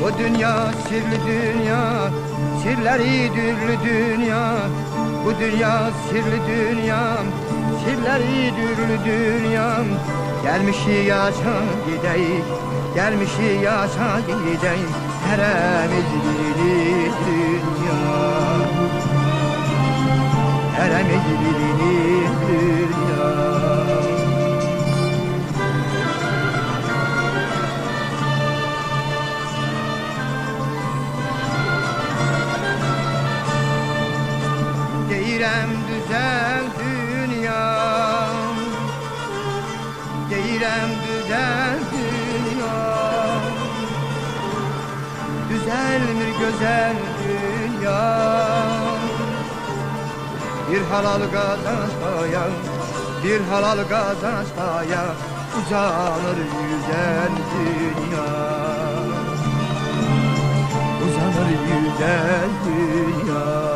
Bu dünya sirli dünya, sirleri dürlü dünya. Bu dünya sirli dünya, sirleri dürlü dünya. Gelmişi yaşa gideyim, gelmişi yaşa gideyim. Heremiz bir dünya, heremiz bir dünya. Deyirəm düzel dünya, deyirəm düzel dünya. Düzelmir güzel dünya. Bir halal kazançaya, bir halal kazançaya uzanır güzel dünya, uzanır güzel dünya.